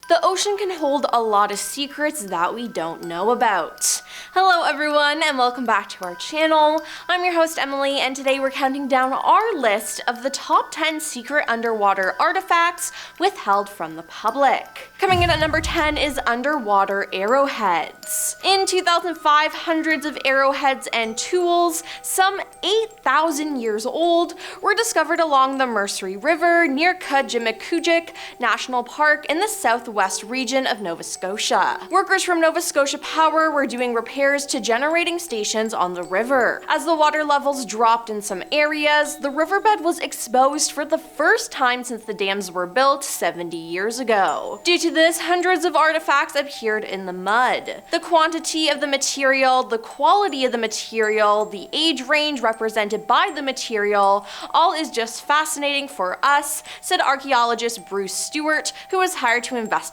The ocean can hold a lot of secrets that we don't know about. Hello everyone, and welcome back to our channel. I'm your host Emily, and today we're counting down our list of the top 10 secret underwater artifacts withheld from the public. Coming in at number 10 is underwater arrowheads. In 2005, hundreds of arrowheads and tools, some 8,000 years old, were discovered along the Mercy River near Kudjimikujik National Park in the southwest region of Nova Scotia. Workers from Nova Scotia Power were doing repairs to generating stations on the river. As the water levels dropped in some areas, the riverbed was exposed for the first time since the dams were built 70 years ago. Due to this, hundreds of artifacts appeared in the mud. The quantity of the material, the quality of the material, the age range represented by the material, all is just fascinating for us, said archaeologist Bruce Stewart, who was hired to investigate.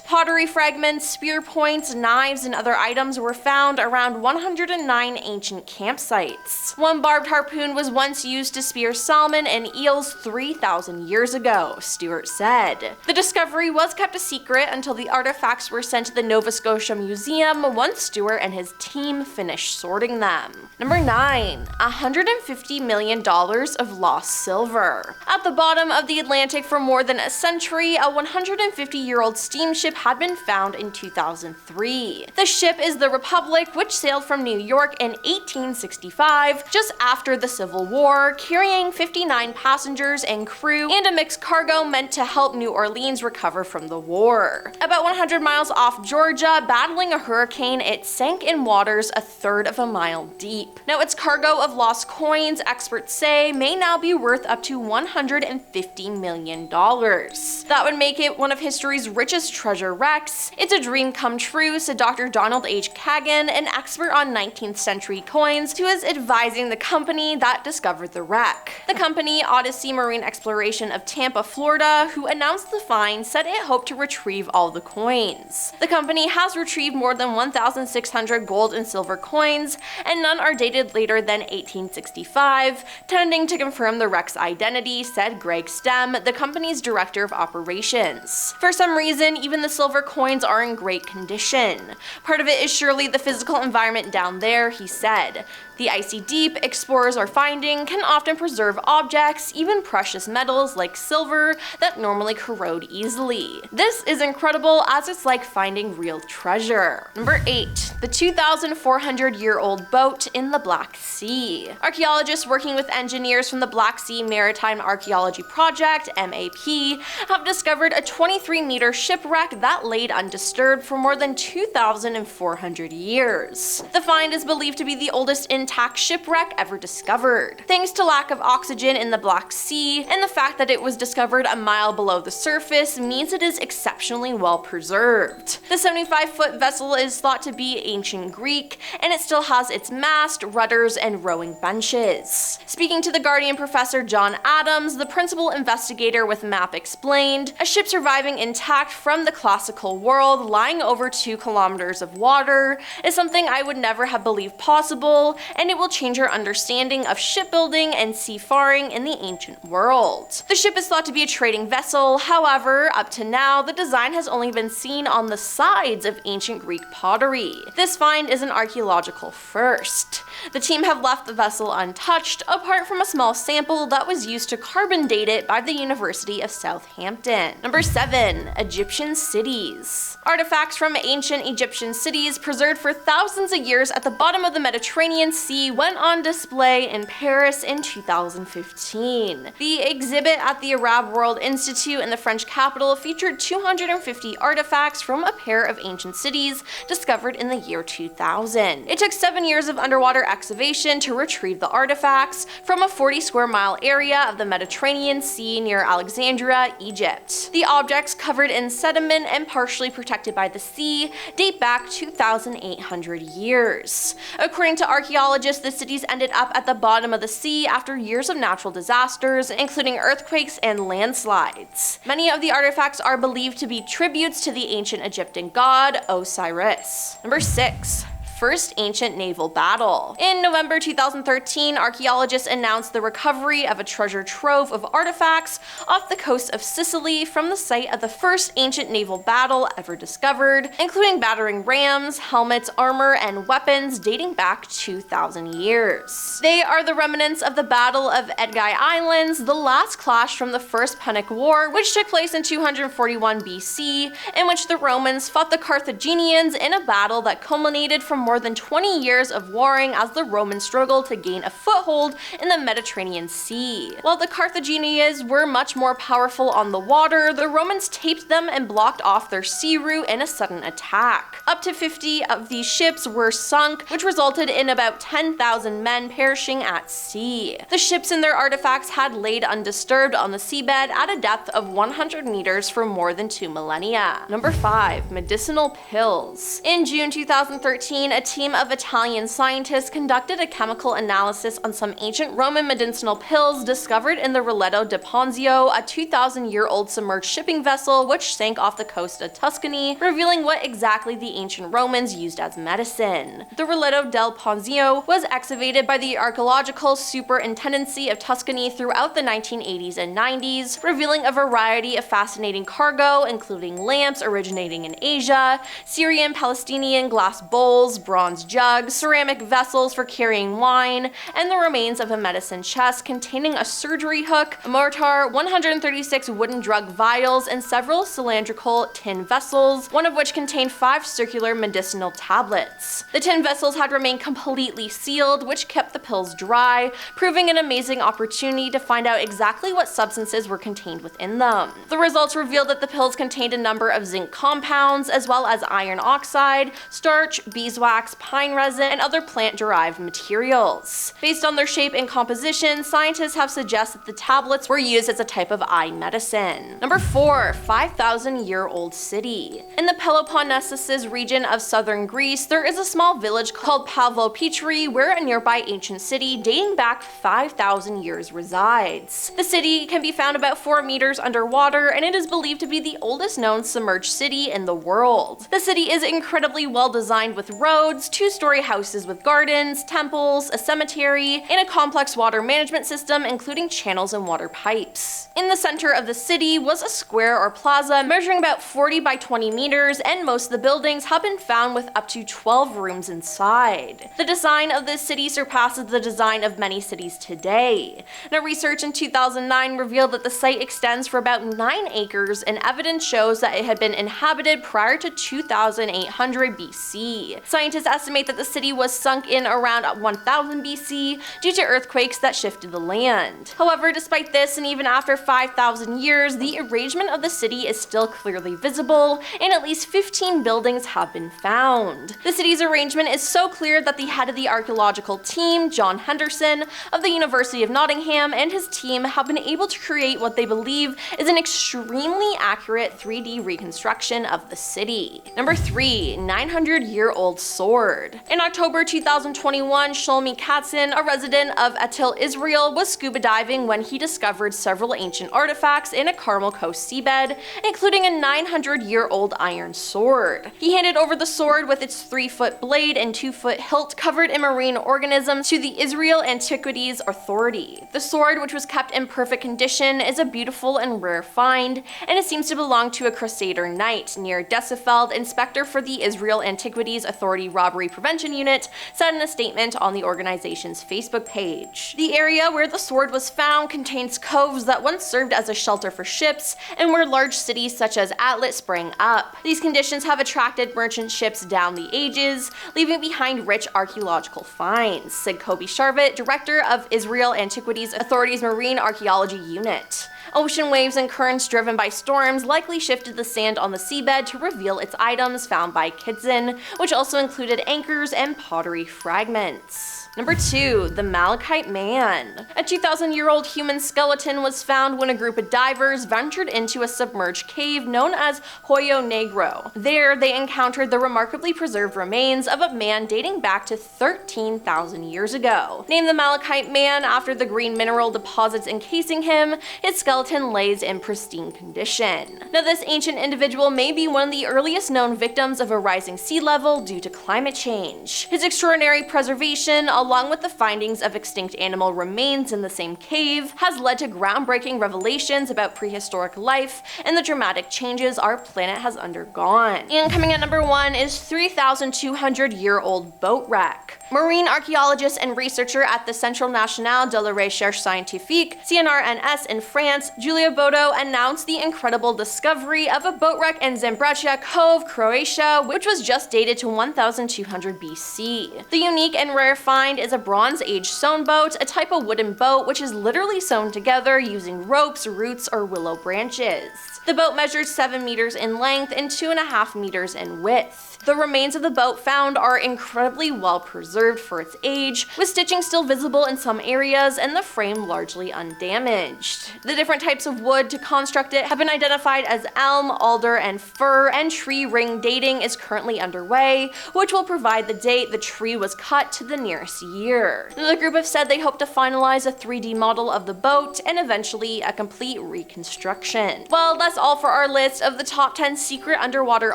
Pottery fragments, spear points, knives, and other items were found around 109 ancient campsites. One barbed harpoon was once used to spear salmon and eels 3,000 years ago, Stewart said. The discovery was kept a secret until the artifacts were sent to the Nova Scotia Museum once Stewart and his team finished sorting them. Number 9. $150 million of lost silver. At the bottom of the Atlantic for more than a century, a 150-year-old steamship had been found in 2003. The ship is the Republic, which sailed from New York in 1865, just after the Civil War, carrying 59 passengers and crew and a mixed cargo meant to help New Orleans recover from the war. About 100 miles off Georgia, battling a hurricane, it sank in waters a third of a mile deep. Now, its cargo of lost coins, experts say, may now be worth up to $150 million. That would make it one of history's richest treasure wrecks. It's a dream come true, said Dr. Donald H. Kagan, an expert on 19th century coins, who is advising the company that discovered the wreck. The company, Odyssey Marine Exploration of Tampa, Florida, who announced the find, said it hoped to retrieve all the coins. The company has retrieved more than 1,600 gold and silver coins, and none are dated later than 1865, tending to confirm the wreck's identity, said Greg Stem, the company's director of operations. For some reason, even the silver coins are in great condition. Part of it is surely the physical environment down there, he said. The icy deep explorers are finding can often preserve objects, even precious metals like silver, that normally corrode easily. This is incredible, as it's like finding real treasure. Number 8. The 2,400-year-old boat in the Black Sea. Archaeologists working with engineers from the Black Sea Maritime Archaeology Project, MAP, have discovered a 23-meter shipwreck that laid undisturbed for more than 2,400 years. The find is believed to be the oldest intact shipwreck ever discovered. Thanks to lack of oxygen in the Black Sea, and the fact that it was discovered a mile below the surface means it is exceptionally well preserved. The 75-foot vessel is thought to be ancient Greek, and it still has its mast, rudders, and rowing benches. Speaking to The Guardian professor John Adams, the principal investigator with MAP explained, a ship surviving intact from the classical world lying over 2 kilometers of water is something I would never have believed possible, and it will change our understanding of shipbuilding and seafaring in the ancient world. The ship is thought to be a trading vessel, however, up to now, the design has only been seen on the sides of ancient Greek pottery. This find is an archaeological first. The team have left the vessel untouched, apart from a small sample that was used to carbon date it by the University of Southampton. Number 7. Egyptian cities. Artifacts from ancient Egyptian cities preserved for thousands of years at the bottom of the Mediterranean Sea went on display in Paris in 2015. The exhibit at the Arab World Institute in the French capital featured 250 artifacts from a pair of ancient cities discovered in the year 2000. It took 7 years of underwater excavation to retrieve the artifacts from a 40 square mile area of the Mediterranean Sea near Alexandria, Egypt. The objects, covered in sediment and partially protected by the sea, date back 2,800 years. According to archaeologists, the cities ended up at the bottom of the sea after years of natural disasters, including earthquakes and landslides. Many of the artifacts are believed to be tributes to the ancient Egyptian god Osiris. Number 6. first ancient naval battle. In November 2013, archaeologists announced the recovery of a treasure trove of artifacts off the coast of Sicily from the site of the first ancient naval battle ever discovered, including battering rams, helmets, armor, and weapons dating back 2,000 years. They are the remnants of the Battle of Edgei Islands, the last clash from the First Punic War, which took place in 241 BC, in which the Romans fought the Carthaginians in a battle that culminated from more than 20 years of warring as the Romans struggled to gain a foothold in the Mediterranean Sea. While the Carthaginians were much more powerful on the water, the Romans taped them and blocked off their sea route in a sudden attack. Up to 50 of these ships were sunk, which resulted in about 10,000 men perishing at sea. The ships and their artifacts had laid undisturbed on the seabed at a depth of 100 meters for more than 2 millennia. Number 5. Medicinal Pills. In June 2013, a team of Italian scientists conducted a chemical analysis on some ancient Roman medicinal pills discovered in the Roletto di Ponzio, a 2,000-year-old submerged shipping vessel which sank off the coast of Tuscany, revealing what exactly the ancient Romans used as medicine. The Roletto del Ponzio was excavated by the Archaeological Superintendency of Tuscany throughout the 1980s and 90s, revealing a variety of fascinating cargo, including lamps originating in Asia, Syrian Palestinian glass bowls, bronze jugs, ceramic vessels for carrying wine, and the remains of a medicine chest containing a surgery hook, a mortar, 136 wooden drug vials, and several cylindrical tin vessels, one of which contained 5 circular medicinal tablets. The tin vessels had remained completely sealed, which kept the pills dry, proving an amazing opportunity to find out exactly what substances were contained within them. The results revealed that the pills contained a number of zinc compounds, as well as iron oxide, starch, beeswax, pine resin, and other plant-derived materials. Based on their shape and composition, scientists have suggested the tablets were used as a type of eye medicine. Number 4. 5,000-year-old city. In the Peloponnesus region of southern Greece, there is a small village called Pavlopetri where a nearby ancient city dating back 5,000 years resides. The city can be found about 4 meters underwater, and it is believed to be the oldest known submerged city in the world. The city is incredibly well designed with roads, 2-story houses with gardens, temples, a cemetery, and a complex water management system including channels and water pipes. In the center of the city was a square or plaza measuring about 40 by 20 meters, and most of the buildings have been found with up to 12 rooms inside. The design of this city surpasses the design of many cities today. Now, research in 2009 revealed that the site extends for about 9 acres, and evidence shows that it had been inhabited prior to 2800 BC. Scientists estimate that the city was sunk in around 1000 BC due to earthquakes that shifted the land. However, despite this, and even after 5,000 years, the arrangement of the city is still clearly visible, and at least 15 buildings have been found. The city's arrangement is so clear that the head of the archaeological team, John Henderson, of the University of Nottingham, and his team have been able to create what they believe is an extremely accurate 3D reconstruction of the city. Number 3. 900-year-old sword. In October 2021, Shlomi Katzin, a resident of Atil, Israel, was scuba diving when he discovered several ancient artifacts in a Carmel Coast seabed, including a 900-year-old iron sword. He handed over the sword with its 3-foot blade and 2-foot hilt covered in marine organisms to the Israel Antiquities Authority. The sword, which was kept in perfect condition, is a beautiful and rare find, and it seems to belong to a Crusader knight. Near Dessefeld, inspector for the Israel Antiquities Authority Robbery Prevention Unit, said in a statement on the organization's Facebook page. The area where the sword was found contains coves that once served as a shelter for ships and where large cities such as Atlit sprang up. These conditions have attracted merchant ships down the ages, leaving behind rich archaeological finds, said Kobe Sharvit, director of Israel Antiquities Authority's Marine Archaeology Unit. Ocean waves and currents driven by storms likely shifted the sand on the seabed to reveal its items found by Kidzin, which also included anchors and pottery fragments. Number 2. The Malachite Man. A 2,000-year-old human skeleton was found when a group of divers ventured into a submerged cave known as Hoyo Negro. There, they encountered the remarkably preserved remains of a man dating back to 13,000 years ago. Named the Malachite Man after the green mineral deposits encasing him, his skeleton lays in pristine condition. Now, this ancient individual may be one of the earliest known victims of a rising sea level due to climate change. His extraordinary preservation, along with the findings of extinct animal remains in the same cave, has led to groundbreaking revelations about prehistoric life and the dramatic changes our planet has undergone. And coming at number 1 is 3,200-year-old boat wreck. Marine archaeologist and researcher at the Centre National de la Recherche Scientifique, CNRS in France, Julia Bodo announced the incredible discovery of a boat wreck in Zambratia Cove, Croatia, which was just dated to 1200 BC. The unique and rare find is a Bronze Age sewn boat, a type of wooden boat which is literally sewn together using ropes, roots, or willow branches. The boat measured 7 meters in length and 2.5 meters in width. The remains of the boat found are incredibly well preserved for its age, with stitching still visible in some areas and the frame largely undamaged. The different types of wood to construct it have been identified as elm, alder, and fir, and tree ring dating is currently underway, which will provide the date the tree was cut to the nearest year. The group have said they hope to finalize a 3D model of the boat and eventually a complete reconstruction. Well, that's all for our list of the top 10 secret underwater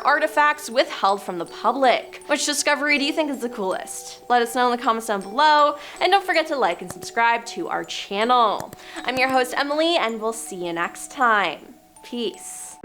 artifacts withheld from the public. Which discovery do you think is the coolest? Let us know in the comments down below, and don't forget to like and subscribe to our channel. I'm your host Emily, and we'll see you next time. Peace.